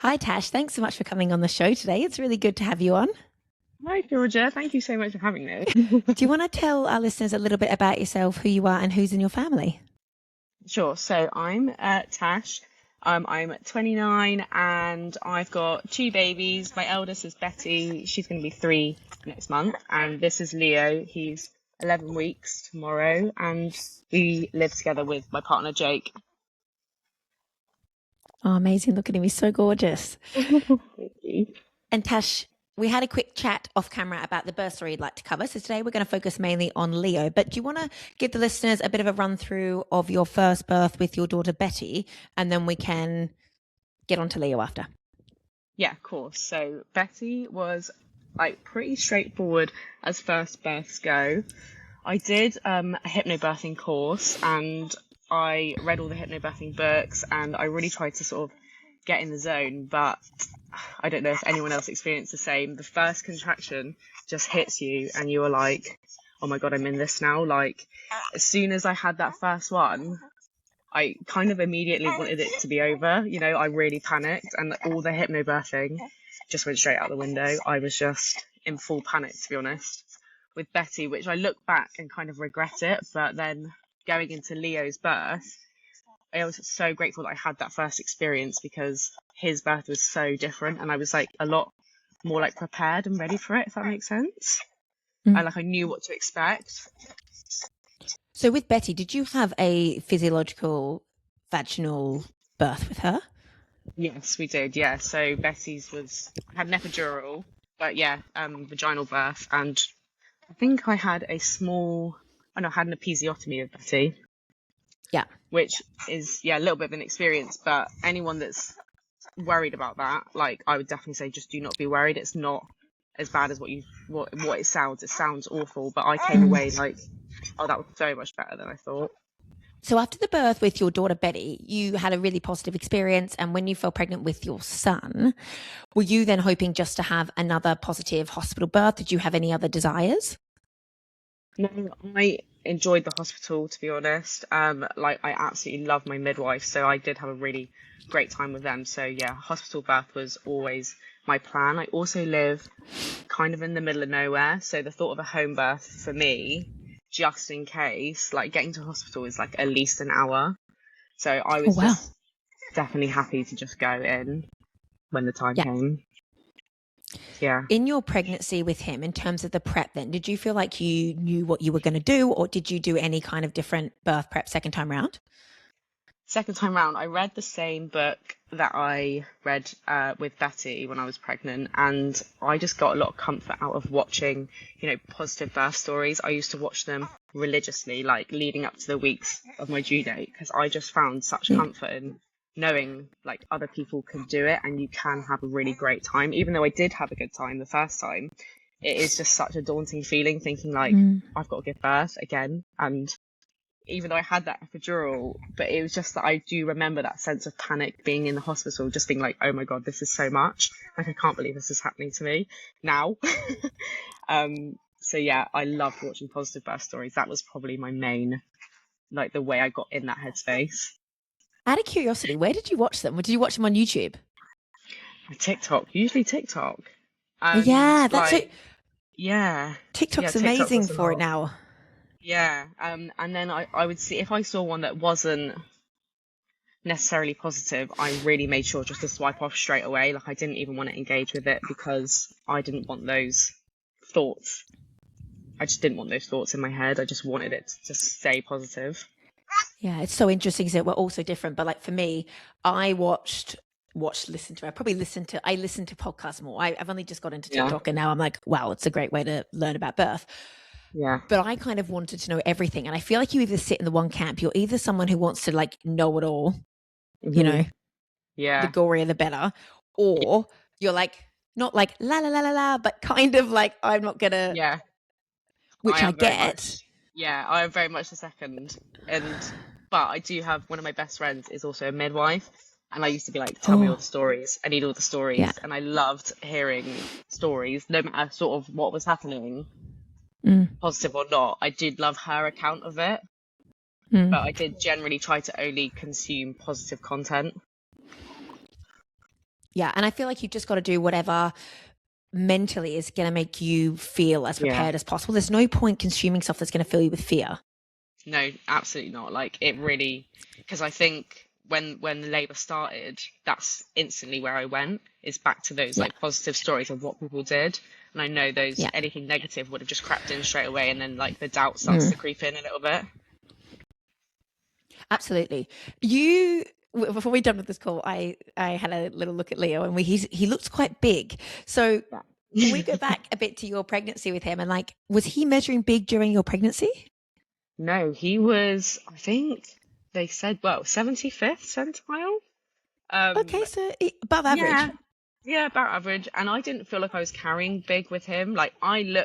Hi, Tash. Thanks so much for coming on the show today. It's really good to have you on. Hi, Georgia. Thank you so much for having me. Do you want to tell our listeners a little bit about yourself, who you are, and who's in your family? Sure. So I'm Tash. I'm 29 and I've got two babies. My eldest is Betty. She's going to be 3 next month. And this is Leo. He's 11 weeks tomorrow. And we live together with my partner, Jake. Oh, amazing. Look at him. He's so gorgeous. Thank you. And Tash, we had a quick chat off camera about the birth story you'd like to cover. So today we're going to focus mainly on Leo. But do you want to give the listeners a bit of a run through of your first birth with your daughter, Betty? And then we can get on to Leo after. Yeah, of course. So Betty was like pretty straightforward as first births go. I did a hypnobirthing course and I read all the hypnobirthing books and I really tried to sort of get in the zone, but I don't know if anyone else experienced the same. The first contraction just hits you and you are like, oh my God, I'm in this now. Like, as soon as I had that first one, I kind of immediately wanted it to be over. You know, I really panicked and all the hypnobirthing just went straight out the window. I was just in full panic, to be honest, with Betty, which I look back and kind of regret it. But then going into Leo's birth, I was so grateful that I had that first experience because his birth was so different and I was like a lot more like prepared and ready for it, if that makes sense. And like I knew what to expect. So with Betty, did you have a physiological vaginal birth with her? Yes, we did. Yeah. So Betty's had an epidural, but yeah, vaginal birth. And I think I had I had an episiotomy of Betty. Yeah. Which is, yeah, a little bit of an experience, but anyone that's worried about that, like, I would definitely say just do not be worried. It's not as bad as what it sounds. It sounds awful, but I came away like, oh, that was so much better than I thought. So after the birth with your daughter Betty, you had a really positive experience. And when you fell pregnant with your son, were you then hoping just to have another positive hospital birth? Did you have any other desires? No, I enjoyed the hospital, to be honest. Like I absolutely love my midwife, so I did have a really great time with them. So yeah, hospital birth was always my plan. I also live kind of in the middle of nowhere, so the thought of a home birth for me, just in case, like getting to hospital is like at least an hour. So I was just definitely happy to just go in when the time came. Yeah. In your pregnancy with him, in terms of the prep then, did you feel like you knew what you were going to do, or did you do any kind of different birth prep second time round? Second time round, I read the same book that I read with Betty when I was pregnant, and I just got a lot of comfort out of watching, positive birth stories. I used to watch them religiously, like leading up to the weeks of my due date, because I just found such comfort in knowing like other people can do it and you can have a really great time. Even though I did have a good time the first time, it is just such a daunting feeling thinking like I've got to give birth again. And even though I had that epidural, but it was just that I do remember that sense of panic being in the hospital, just being like, oh my God, this is so much. Like, I can't believe this is happening to me now. So yeah, I loved watching positive birth stories. That was probably my main, like the way I got in that headspace. Out of curiosity, where did you watch them? Or did you watch them on YouTube? TikTok, usually TikTok. Yeah, that's it. Yeah. TikTok's amazing for it now. Yeah. And then I would see if I saw one that wasn't necessarily positive, I really made sure just to swipe off straight away. Like I didn't even want to engage with it because I didn't want those thoughts. I just didn't want those thoughts in my head. I just wanted it to stay positive. Yeah, it's so interesting because we're all so different. But like for me, I listened to podcasts more. I've only just got into TikTok and now I'm like, wow, it's a great way to learn about birth. Yeah. But I kind of wanted to know everything. And I feel like you either sit in the one camp, you're either someone who wants to like know it all, the gorier the better, or you're like, not like la la la la la, but kind of like, I'm not gonna, which I get. I am very much the second. But I do have one of my best friends is also a midwife. And I used to be like, tell me all the stories. I need all the stories. Yeah. And I loved hearing stories, no matter sort of what was happening, positive or not. I did love her account of it. But I did generally try to only consume positive content. Yeah. And I feel like you've just got to do whatever mentally is going to make you feel as prepared as possible. There's no point consuming stuff that's going to fill you with fear. No, absolutely not. Like, it really, because I think when the labour started, that's instantly where I went, is back to those like positive stories of what people did. And I know those anything negative would have just crept in straight away, and then like the doubt starts to creep in a little bit. Absolutely. Before we done with this call, I had a little look at Leo, and he looked quite big. So can we go back a bit to your pregnancy with him, and like, was he measuring big during your pregnancy? No, he was, I think they said, 75th centile. Okay, so above average. Yeah, about average. And I didn't feel like I was carrying big with him. Like, I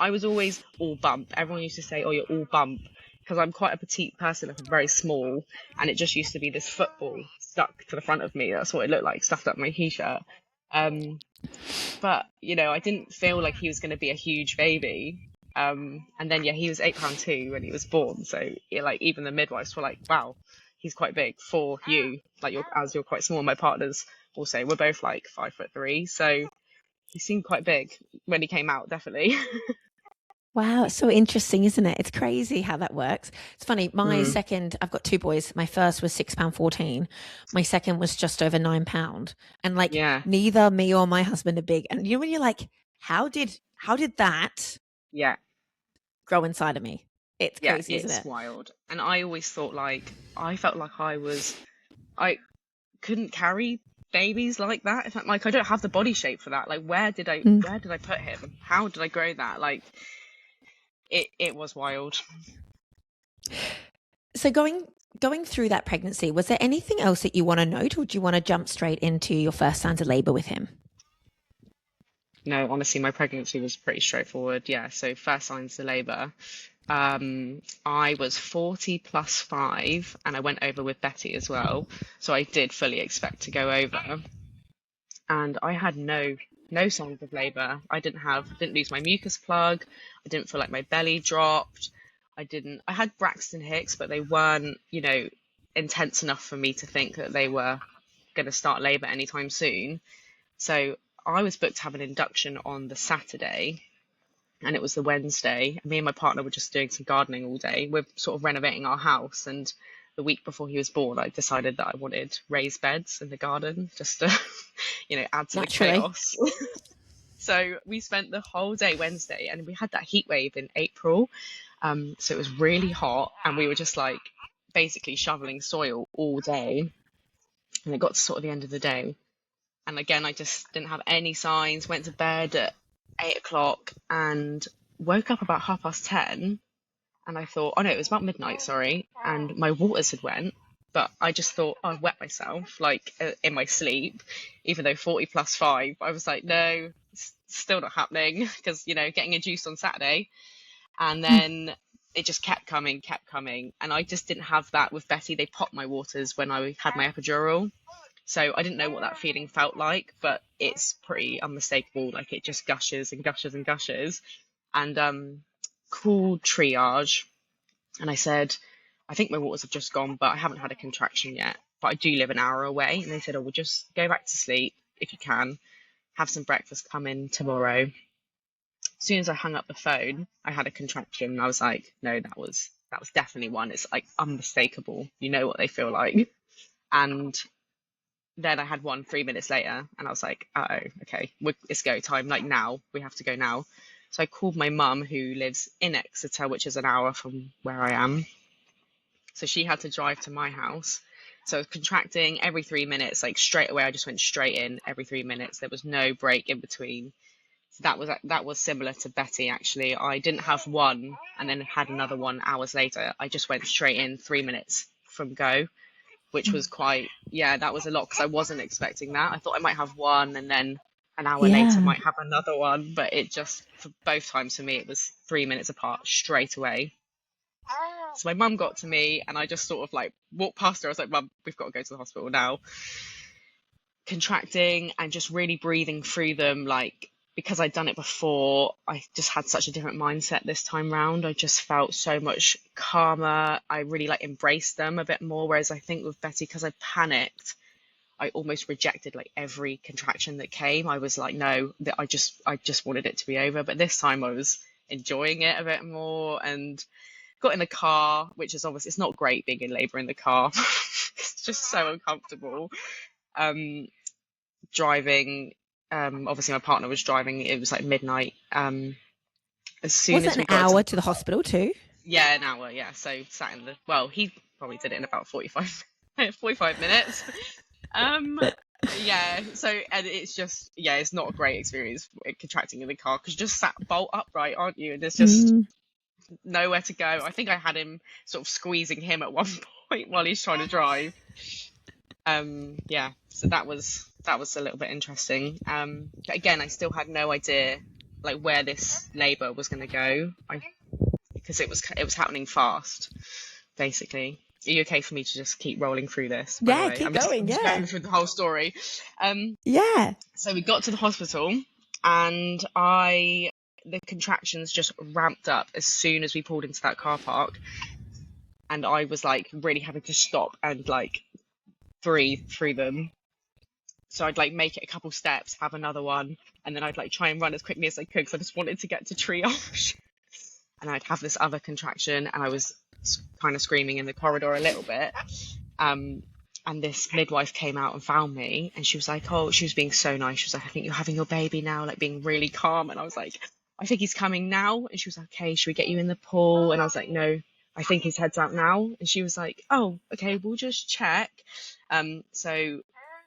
was always all bump. Everyone used to say, oh, you're all bump. Because I'm quite a petite person, like I'm very small. And it just used to be this football stuck to the front of me. That's what it looked like, stuffed up my t-shirt. But, you know, I didn't feel like he was going to be a huge baby. And then, he was £8.2 when he was born. So, like, even the midwives were like, wow, he's quite big for you. Like, you're quite small. My partner's also, we're both like 5'3". So he seemed quite big when he came out, definitely. Wow, it's so interesting, isn't it? It's crazy how that works. It's funny. My second, I've got 2 boys. My first was £6.14. My second was just over £9. And like, neither me or my husband are big. And you know when you're like, how did that grow inside of me? It's crazy, isn't it? It's wild. And I always thought I felt like I couldn't carry babies like that. If like I don't have the body shape for that. Like, where did I put him? How did I grow that? Like, it was wild. So going through that pregnancy, was there anything else that you want to note, or do you want to jump straight into your first signs of labour with him? No, honestly, my pregnancy was pretty straightforward. Yeah, so first signs of labour. I was 40 plus 5, and I went over with Betty as well. So I did fully expect to go over. And I had no signs of labour. I didn't lose my mucus plug. I didn't feel like my belly dropped. I had Braxton Hicks, but they weren't, intense enough for me to think that they were going to start labour anytime soon. So I was booked to have an induction on the Saturday, and it was the Wednesday. Me and my partner were just doing some gardening all day. We're sort of renovating our house, and the week before he was born, I decided that I wanted raised beds in the garden just to, add to the chaos. So we spent the whole day Wednesday, and we had that heat wave in April. So it was really hot, and we were just like basically shoveling soil all day. And it got to sort of the end of the day. And again, I just didn't have any signs, went to bed at 8 o'clock and woke up about 10:30. And I thought, oh no, it was about midnight, sorry. And my waters had went, but I just thought, oh, I wet myself, like in my sleep, even though 40 plus 5, I was like, no, it's still not happening, because, getting induced on Saturday. And then it just kept coming. And I just didn't have that with Betty. They popped my waters when I had my epidural. So I didn't know what that feeling felt like, but it's pretty unmistakable. Like, it just gushes and gushes and gushes. And called triage, and I said, I think my waters have just gone, but I haven't had a contraction yet, but I do live an hour away. And they said, oh, well, just go back to sleep if you can, have some breakfast, come in tomorrow. As soon as I hung up the phone, I had a contraction, and I was like, no, that was definitely one. It's like unmistakable. You know what they feel like. And then I had one 3 minutes later, and I was like, oh, okay, it's go time. Like, now, we have to go now. So I called my mum, who lives in Exeter, which is an hour from where I am. So she had to drive to my house. So I was contracting every 3 minutes, like straight away. I just went straight in every 3 minutes. There was no break in between. So that was similar to Betty, actually. I didn't have one and then had another one hours later. I just went straight in 3 minutes from go, which was that was a lot, because I wasn't expecting that. I thought I might have one, and then an hour later might have another one, but it just, for both times for me, it was 3 minutes apart straight away. So my mum got to me, and I just sort of like walked past her. I was like, Mum, we've got to go to the hospital now. Contracting and just really breathing through them, like, because I'd done it before, I just had such a different mindset this time round. I just felt so much calmer. I really embraced them a bit more, whereas I think with Betty, because I panicked, I almost rejected like every contraction that came. I was like, no, that I just wanted it to be over. But this time I was enjoying it a bit more, and got in the car, which is obviously, it's not great being in labor in the car. It's just so uncomfortable. Driving, obviously my partner was driving. It was like midnight. As soon as we got an hour to the hospital too? Yeah, an hour. Yeah, so sat in he probably did it in about 45 minutes. Yeah, so, and it's just, yeah, it's not a great experience contracting in the car, because you just sat bolt upright, aren't you? And there's just nowhere to go. I think I had him sort of squeezing him at one point while he's trying to drive. Yeah, so that was a little bit interesting. But again, I still had no idea like where this labour was going to go, because it was happening fast, basically. Are you okay for me to just keep rolling through this? Yeah, keep going. Just going through the whole story. Yeah. So we got to the hospital, and the contractions just ramped up as soon as we pulled into that car park, and I was like really having to stop and like breathe through them. So I'd like make it a couple steps, have another one, and then I'd like try and run as quickly as I could, because I just wanted to get to triage. And I'd have this other contraction, and I was kind of screaming in the corridor a little bit. And this midwife came out and found me, and she was like, oh, she was being so nice. She was like, I think you're having your baby now, like being really calm. And I was like, I think he's coming now. And she was like, okay, should we get you in the pool? And I was like, no, I think his head's out now. And she was like, oh, okay, we'll just check. So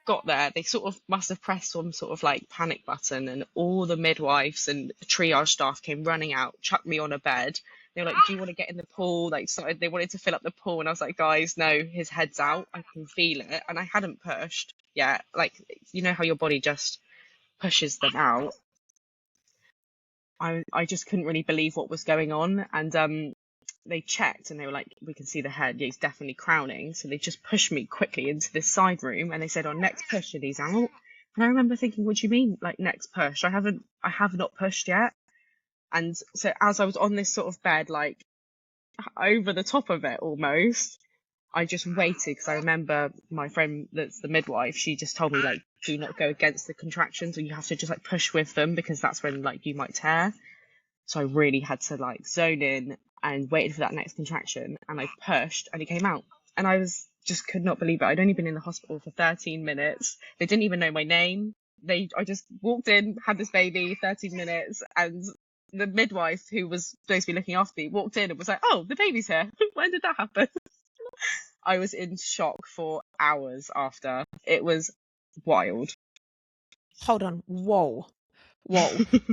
got there, they sort of must have pressed some sort of like panic button, and all the midwives and triage staff came running out, chucked me on a bed. They were like, do you want to get in the pool? Like, so they wanted to fill up the pool, and I was like, guys, no, his head's out, I can feel it. And I hadn't pushed yet. Like, you know how your body just pushes them out. I just couldn't really believe what was going on. And they checked, and they were like, we can see the head, yeah, he's definitely crowning. So they just pushed me quickly into this side room, and they said, next push and he's out. And I remember thinking, what do you mean, like, next push? I have not pushed yet. And so as I was on this sort of bed, like over the top of it almost, I just waited, because I remember my friend that's the midwife, she just told me, like, do not go against the contractions, or you have to just like push with them, because that's when like you might tear. So I really had to like zone in and waited for that next contraction, and I pushed, and it came out, and I could not believe it. I'd only been in the hospital for 13 minutes. They didn't even know my name. I just walked in, had this baby, 13 minutes, and the midwife, who was supposed to be looking after me, walked in and was like, oh, the baby's here. When did that happen? I was in shock for hours after. It was wild. Hold on. Whoa.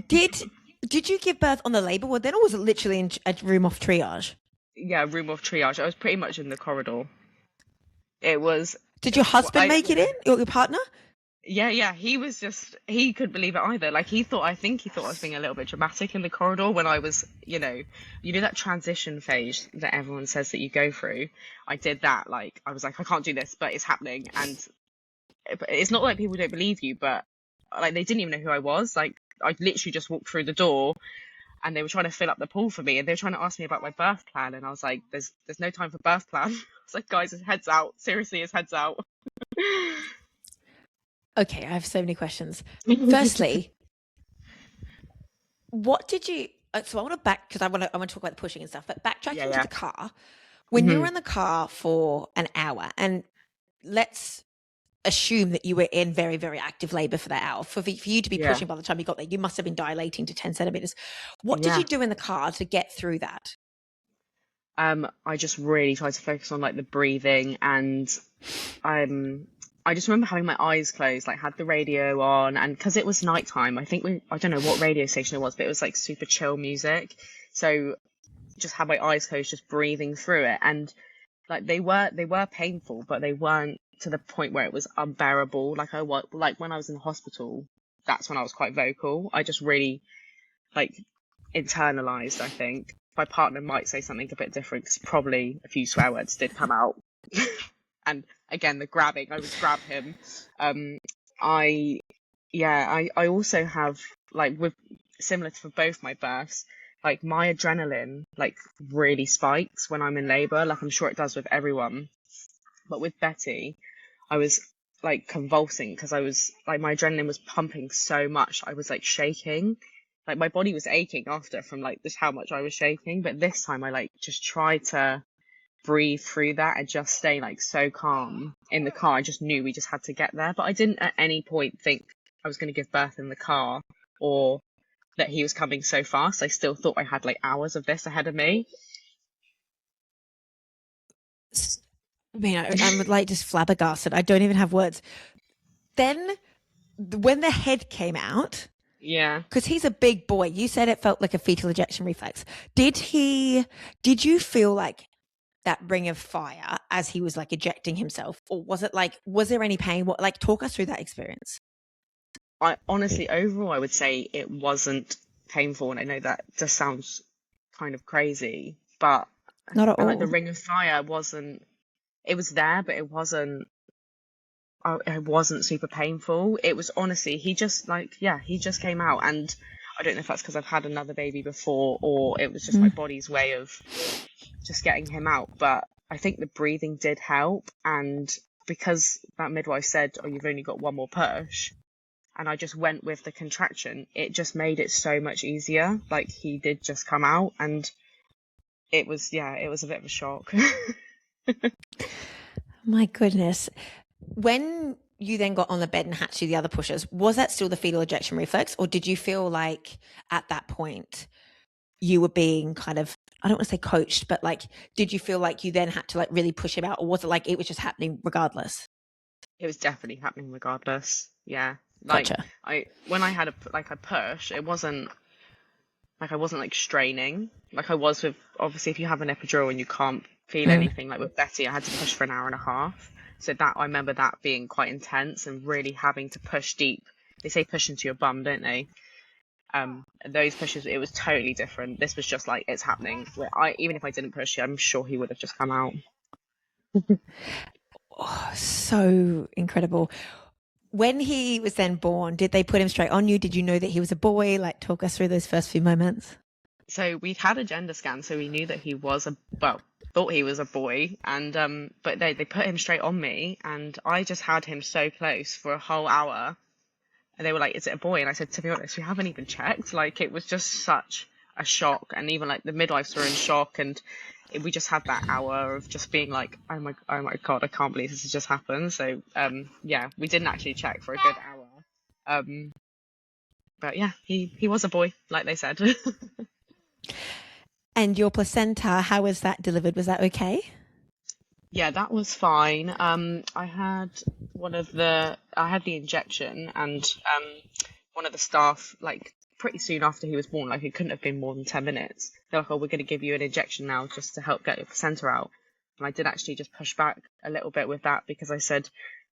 Did you give birth on the labour ward then, or was it literally in a room of triage? Yeah, room of triage. I was pretty much in the corridor. It was... Did your husband make it in? Or your partner? Yeah. He couldn't believe it either. Like, I think he thought I was being a little bit dramatic in the corridor when I was, you know that transition phase that everyone says that you go through. I did that. Like, I was like, I can't do this, but it's happening. And it's not like people don't believe you, but like, they didn't even know who I was. Like, I literally just walked through the door, and they were trying to fill up the pool for me, and they were trying to ask me about my birth plan, and I was like, there's no time for birth plan. I was like, guys, his head's out. Seriously, his head's out. Okay, I have so many questions. Firstly, what did you... So I want to because I want to talk about the pushing and stuff, but backtracking to the car. When you were in the car for an hour, and let's assume that you were in very, very active labour for that hour. For you to be pushing by the time you got there, you must have been dilating to 10 centimetres. What did you do in the car to get through that? I just really tried to focus on like the breathing, and I just remember having my eyes closed, like had the radio on, and because it was nighttime, I don't know what radio station it was, but it was like super chill music. So just had my eyes closed, just breathing through it, and like they were painful, but they weren't to the point where it was unbearable. Like when I was in the hospital, that's when I was quite vocal. I just really like internalized, I think. My partner might say something a bit different, because probably a few swear words did come out. And again, the grabbing, I would grab him. I also have, like, with similar to for both my births, like my adrenaline like really spikes when I'm in labour. Like, I'm sure it does with everyone, but with Betty, I was like convulsing because I was like, my adrenaline was pumping so much. I was like shaking, like my body was aching after from like just how much I was shaking. But this time I like just tried to breathe through that and just stay like so calm in the car. I just knew we just had to get there, but I didn't at any point think I was going to give birth in the car or that he was coming so fast. I still thought I had like hours of this ahead of me. I mean, I'm like just flabbergasted. I don't even have words. Then when the head came out, yeah, because he's a big boy, you said it felt like a fetal ejection reflex. Did you feel like that ring of fire as he was like ejecting himself, or was it like, was there any pain? What, like, talk us through that experience. I honestly, overall, I would say it wasn't painful, and I know that just sounds kind of crazy, but not at all. Like the ring of fire wasn't. It was there, but it wasn't super painful. It was honestly, he just came out, and I don't know if that's because I've had another baby before or it was just my body's way of just getting him out. But I think the breathing did help, and because that midwife said, "Oh, you've only got one more push," and I just went with the contraction, it just made it so much easier. Like, he did just come out, and it was a bit of a shock. My goodness. When you then got on the bed and had to do the other pushes, was that still the fetal ejection reflex, or did you feel like at that point you were being kind of, I don't want to say coached, but like, did you feel like you then had to like really push him out, or was it like it was just happening regardless? It was definitely happening regardless. Yeah. Like, gotcha. When I had a push, it wasn't like I wasn't like straining like I was with, obviously, if you have an epidural and you can't feel anything, like with Betty, I had to push for an hour and a half. So that, I remember that being quite intense and really having to push deep. They say push into your bum, don't they? Those pushes, it was totally different. This was just like, it's happening. Even if I didn't push it, I'm sure he would have just come out. Oh, so incredible. When he was then born, did they put him straight on you? Did you know that he was a boy? Like, talk us through those first few moments. So we'd had a gender scan, so we knew that he was thought he was a boy, and but they put him straight on me, and I just had him so close for a whole hour, and they were like, "Is it a boy?" And I said, "To be honest, we haven't even checked." Like, it was just such a shock, and even like the midwives were in shock, and we just had that hour of just being like, oh my god, I can't believe this has just happened. So we didn't actually check for a good hour, but yeah, he was a boy, like they said. And your placenta, how was that delivered? Was that okay? Yeah, that was fine. I had the injection, and one of the staff, like, pretty soon after he was born, like, it couldn't have been more than 10 minutes. They're like, "Oh, we're going to give you an injection now just to help get your placenta out." And I did actually just push back a little bit with that, because I said,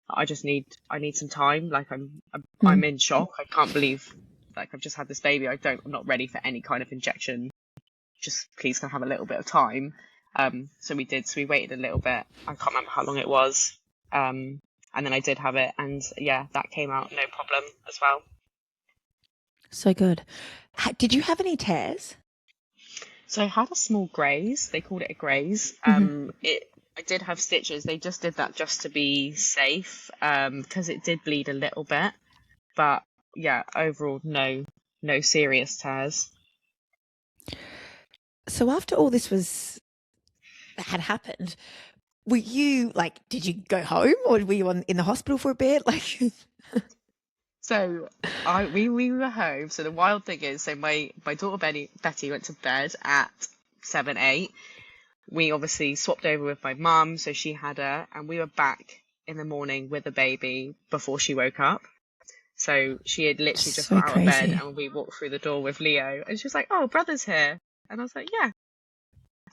I need some time. Like, I'm in shock. I can't believe, like, I've just had this baby. I'm not ready for any kind of injection. Just please, can I have a little bit of time? So we did. So we waited a little bit. I can't remember how long it was. And then I did have it, and yeah, that came out no problem as well. So good. Did you have any tears? So I had a small graze. They called it a graze. I did have stitches. They just did that just to be safe, because it did bleed a little bit. But yeah, overall, no serious tears. So after all this had happened, were you like, did you go home, or were you in the hospital for a bit? Like, so we were home. So the wild thing is, so my daughter Betty went to bed at 7-8. We obviously swapped over with my mum, so she had her, and we were back in the morning with the baby before she woke up. So she had literally just got out of bed, and we walked through the door with Leo, and she was like, "Oh, brother's here." And I was like, "Yeah."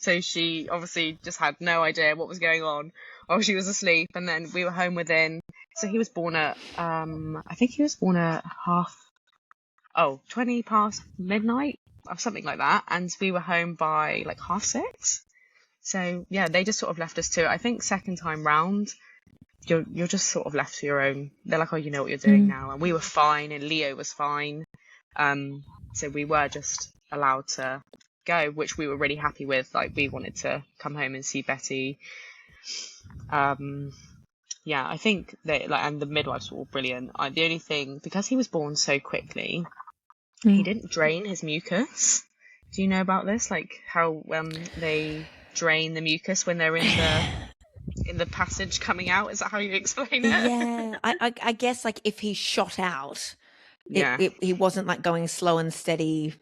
So she obviously just had no idea what was going on while she was asleep, and then we were home within. So he was born at I think he was born at 20 past midnight or something like that, and we were home by like 6:30. So yeah, they just sort of left us to it. I think second time round, you're just sort of left to your own. They're like, "Oh, you know what you're doing now," and we were fine, and Leo was fine. So we were just allowed to go, which we were really happy with. Like, we wanted to come home and see Betty. yeah, I think they and the midwives were all brilliant. The only thing, because he was born so quickly, he didn't drain his mucus. Do you know about this? Like how they drain the mucus when they're in the passage coming out? Is that how you explain it? Yeah, I guess like if he shot out, he wasn't like going slow and steady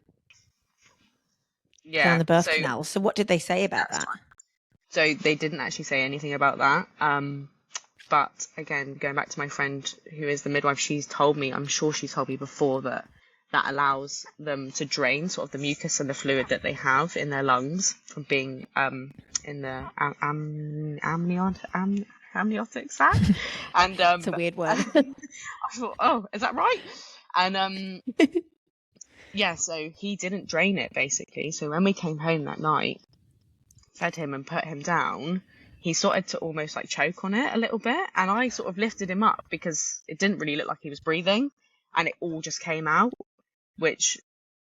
down the birth canal. So what did they say about that? So they didn't actually say anything about that. But again, going back to my friend who is the midwife, I'm sure she's told me before that allows them to drain sort of the mucus and the fluid that they have in their lungs from being in the amniotic sac. And it's a weird word. I thought, oh, is that right? And yeah, so he didn't drain it basically. So when we came home that night, fed him and put him down, he started to almost like choke on it a little bit, and I sort of lifted him up because it didn't really look like he was breathing, and it all just came out, which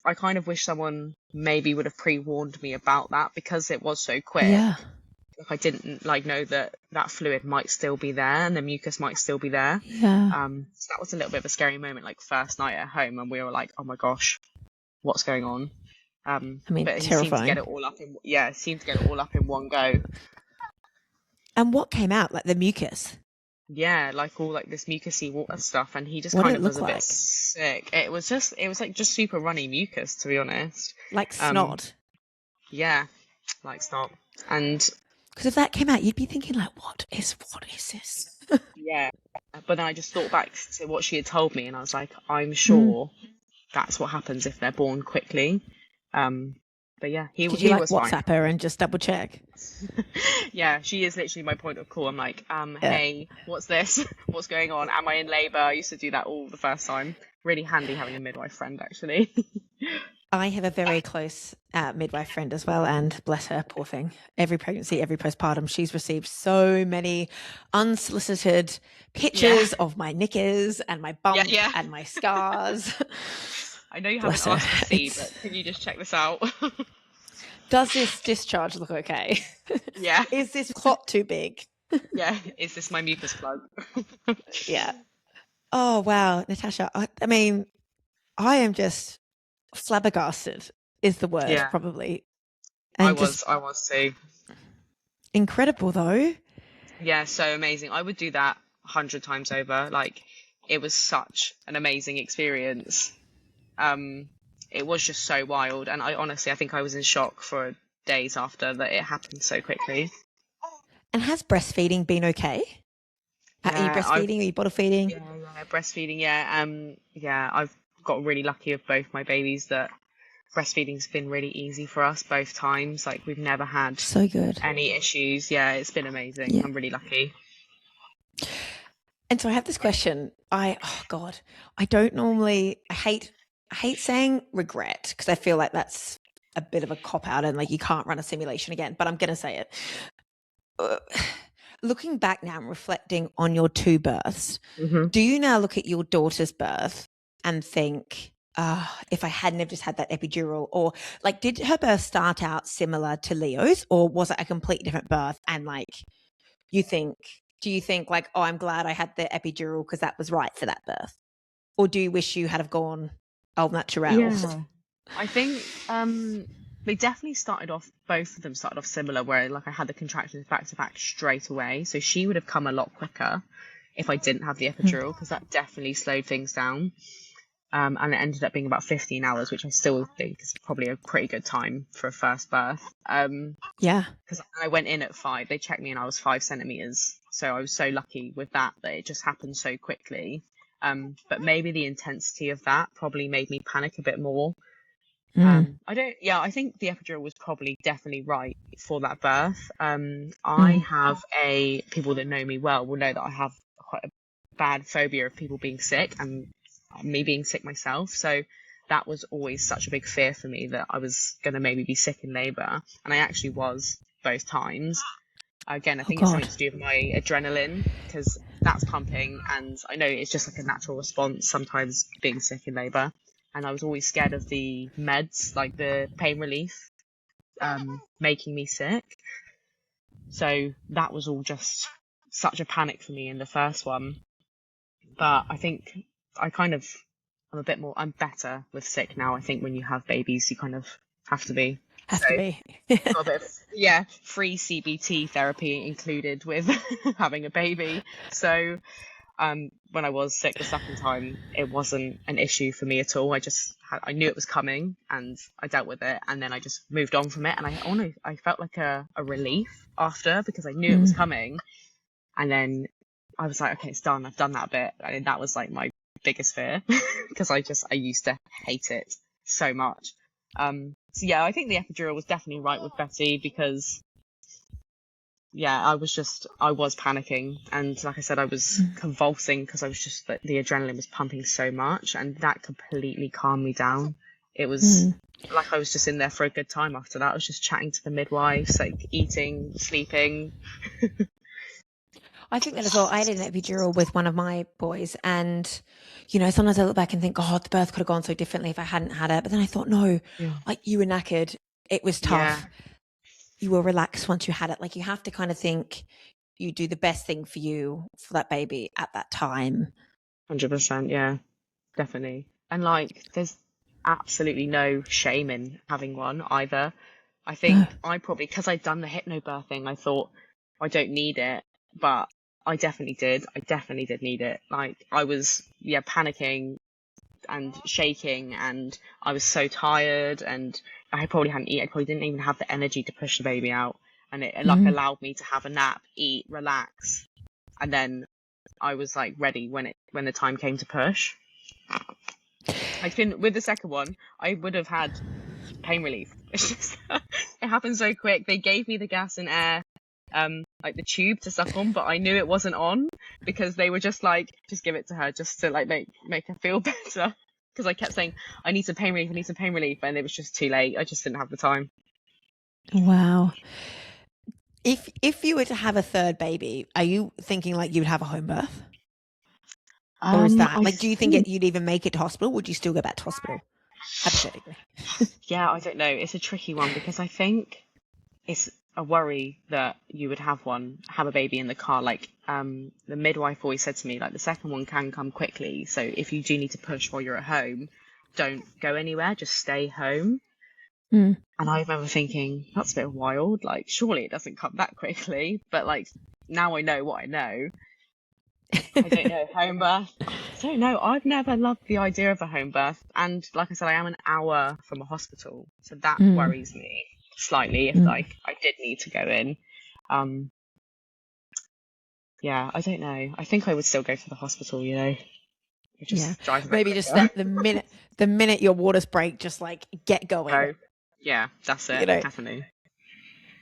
I kind of wish someone maybe would have pre-warned me about that, because it was so quick. Yeah. Like I didn't know that fluid might still be there and the mucus might still be there. Yeah. So that was a little bit of a scary moment, like first night at home, and we were like, oh my gosh, what's going on? I mean, but he terrifying. seemed to get it all up in one go. And what came out? Like the mucus? Yeah, like all like this mucusy water stuff, and he just kind of was a bit sick. It was like just super runny mucus, to be honest. Like snot. Yeah, like snot. And because if that came out, you'd be thinking like, what is this? Yeah, but then I just thought back to what she had told me, and I was like, I'm sure that's what happens if they're born quickly. But yeah, he Did you like was WhatsApp fine. her and just double check? Yeah, she is literally my point of call. I'm like, hey, what's this? What's going on? Am I in labour? I used to do that all the first time. Really handy having a midwife friend, actually. I have a very close midwife friend as well, and bless her, poor thing. Every pregnancy, every postpartum, she's received so many unsolicited pictures of my knickers and my bump and my scars. I know you haven't asked to see, but can you just check this out? Does this discharge look okay? Yeah. Is this clot too big? Yeah. Is this my mucus plug? Yeah. Oh, wow. Natasha, I mean, I am just flabbergasted is the word, probably. And I was too. Incredible, though. Yeah, so amazing. I would do that 100 times over. Like, it was such an amazing experience. It was just so wild, and I think I was in shock for days after that it happened so quickly. And has breastfeeding been okay? Are you breastfeeding? Are you bottle feeding? Yeah, breastfeeding. Yeah, I've got really lucky with both my babies that breastfeeding's been really easy for us both times. Like we've never had any issues. Yeah, it's been amazing. Yeah. I'm really lucky. And so I have this question. I don't normally. I hate saying regret because I feel like that's a bit of a cop-out and like you can't run a simulation again, but I'm going to say it. Looking back now and reflecting on your two births, do you now look at your daughter's birth and think, if I hadn't have just had that epidural, or like did her birth start out similar to Leo's, or was it a completely different birth? And like do you think like, oh, I'm glad I had the epidural because that was right for that birth? Or do you wish you had have gone au naturel? Yeah. I think they definitely both of them started off similar, where like I had the contractions back to back straight away. So she would have come a lot quicker if I didn't have the epidural, because that definitely slowed things down. And it ended up being about 15 hours, which I still think is probably a pretty good time for a first birth. Yeah. Because I went in at 5. They checked me and I was 5 centimeters. So I was so lucky with that it just happened so quickly. But maybe the intensity of that probably made me panic a bit more. I think the epidural was probably definitely right for that birth. I have people that know me well will know that I have quite a bad phobia of people being sick and me being sick myself. So that was always such a big fear for me, that I was going to maybe be sick in labour. And I actually was both times. Again, I think it's something to do with my adrenaline, because that's pumping, and I know it's just like a natural response sometimes being sick in labour. And I was always scared of the meds, like the pain relief, making me sick. So that was all just such a panic for me in the first one. But I think I'm better with sick now. I think when you have babies, you kind of have to be. Got a bit of, free CBT therapy included with having a baby. So when I was sick the second time, it wasn't an issue for me at all. I knew it was coming and I dealt with it, and then I just moved on from it. And I felt like a relief after, because I knew it was coming. And then I was like, okay, it's done. I've done that bit. And that was like my biggest fear because I used to hate it so much. So yeah, I think the epidural was definitely right with Betty, because I was panicking, and like I said, I was convulsing because I was just the adrenaline was pumping so much, and that completely calmed me down. It was like I was just in there for a good time after that. I was just chatting to the midwives, like eating, sleeping. I think that as well. I had an epidural with one of my boys, and sometimes I look back and think, oh, the birth could have gone so differently if I hadn't had it. But then I thought, no, like, you were knackered. It was tough. Yeah. You were relaxed once you had it. Like, you have to kind of think you do the best thing for you, for that baby at that time. 100%. Yeah, definitely. And like, there's absolutely no shame in having one either. I think I probably, because I'd done the hypnobirthing, I thought I don't need it, but I definitely did. I definitely did need it. Like, I was panicking and shaking, and I was so tired, and I probably hadn't eaten. I probably didn't even have the energy to push the baby out, and it allowed me to have a nap, eat, relax, and then I was like ready when the time came to push. With the second one, I would have had pain relief. It's just it happened so quick. They gave me the gas and air, like the tube to suck on, but I knew it wasn't on because they were just like, just give it to her just to like make her feel better. Because I kept saying, I need some pain relief, and it was just too late. I just didn't have the time. Wow. If you were to have a third baby, are you thinking like you would have a home birth? Or is that do you think you'd even make it to hospital? Would you still go back to hospital, hypothetically? Yeah, I don't know. It's a tricky one, because I think it's a worry that you would have a baby in the car. Like, the midwife always said to me, like, the second one can come quickly. So if you do need to push while you're at home, don't go anywhere, just stay home. And I remember thinking, that's a bit wild. Like, surely it doesn't come that quickly. But like, now I know what I know. I don't know, home birth. I don't know. I've never loved the idea of a home birth. And like I said, I am an hour from a hospital. So that worries me slightly if like I did need to go in. I don't know. I think I would still go for the hospital, drive maybe just the minute your waters break, just like get going. Oh, yeah, that's it. Definitely.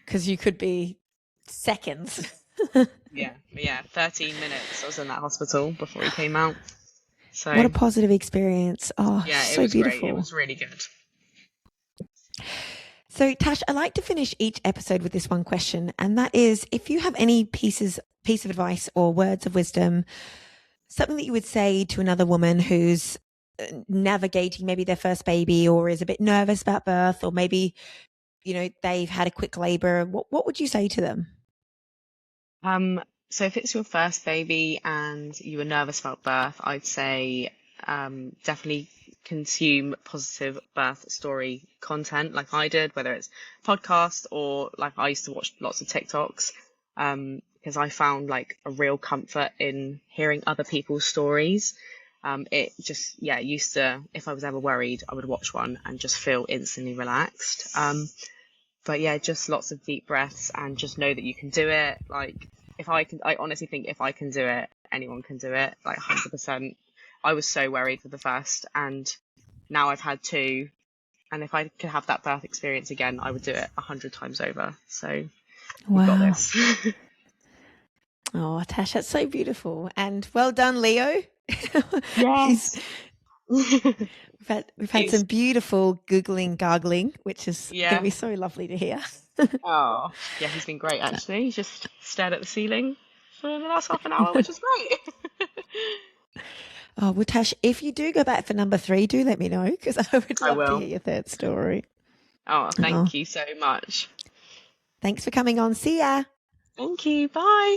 Because you could be seconds. yeah 13 minutes I was in that hospital before he came out. So what a positive experience. Oh yeah, so it was beautiful. Great. It was really good. So Tash, I like to finish each episode with this one question, and that is, if you have any piece of advice or words of wisdom, something that you would say to another woman who's navigating maybe their first baby, or is a bit nervous about birth, or maybe they've had a quick labor, what would you say to them? So if it's your first baby and you were nervous about birth, I'd say definitely consume positive birth story content like I did, whether it's podcast or like I used to watch lots of TikToks, because I found like a real comfort in hearing other people's stories. It just, used to, if I was ever worried, I would watch one and just feel instantly relaxed. But just lots of deep breaths, and just know that you can do it. Like, I honestly think if I can do it, anyone can do it, like 100%. I was so worried for the first, and now I've had two, and if I could have that birth experience again, I would do it 100 times over. So we've got this. Oh, Tash, that's so beautiful, and well done, Leo. Yes. We've had some beautiful googling, gargling, which is going to be so lovely to hear. Oh, yeah, he's been great, actually. He's just stared at the ceiling for the last half an hour, which is great. Oh, well, Tash, if you do go back for number 3, do let me know, because I would love to hear your third story. Oh, thank you so much. Thanks for coming on. See ya. Thank you. Bye.